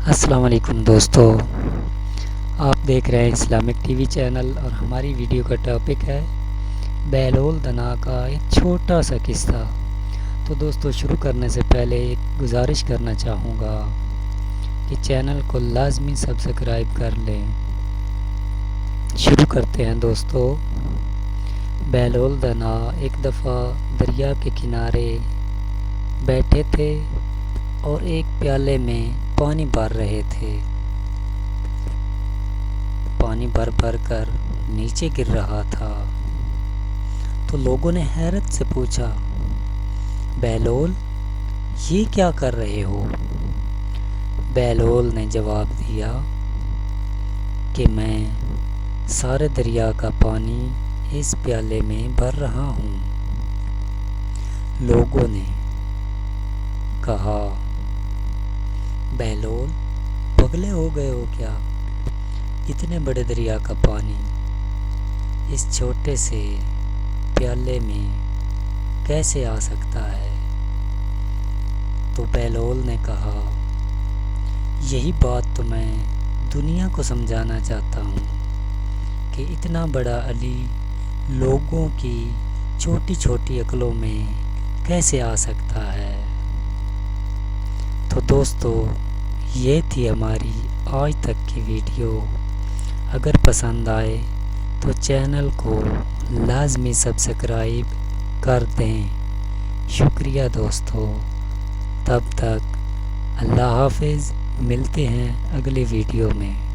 السلام علیکم دوستو، آپ دیکھ رہے ہیں اسلامک ٹی وی چینل اور ہماری ویڈیو کا ٹاپک ہے بہلول دنا کا ایک چھوٹا سا قصہ۔ تو دوستو، شروع کرنے سے پہلے ایک گزارش کرنا چاہوں گا کہ چینل کو لازمی سبسکرائب کر لیں۔ شروع کرتے ہیں دوستو۔ بہلول دنا ایک دفعہ دریا کے کنارے بیٹھے تھے اور ایک پیالے میں پانی بھر رہے تھے۔ پانی بھر بھر کر نیچے گر رہا تھا تو لوگوں نے حیرت سے پوچھا، بہلول، یہ کیا کر رہے ہو؟ بہلول نے جواب دیا کہ میں سارے دریا کا پانی اس پیالے میں بھر رہا ہوں۔ لوگوں نے کہا، بہلول، پگلے ہو گئے ہو کیا؟ اتنے بڑے دریا کا پانی اس چھوٹے سے پیالے میں کیسے آ سکتا ہے؟ تو بہلول نے کہا، یہی بات تو میں دنیا کو سمجھانا چاہتا ہوں کہ اتنا بڑا علی لوگوں کی چھوٹی چھوٹی عقلوں میں کیسے آ سکتا ہے۔ تو دوستو، یہ تھی ہماری آج تک کی ویڈیو۔ اگر پسند آئے تو چینل کو لازمی سبسکرائب کر دیں۔ شکریہ دوستو۔ تب تک اللہ حافظ، ملتے ہیں اگلی ویڈیو میں۔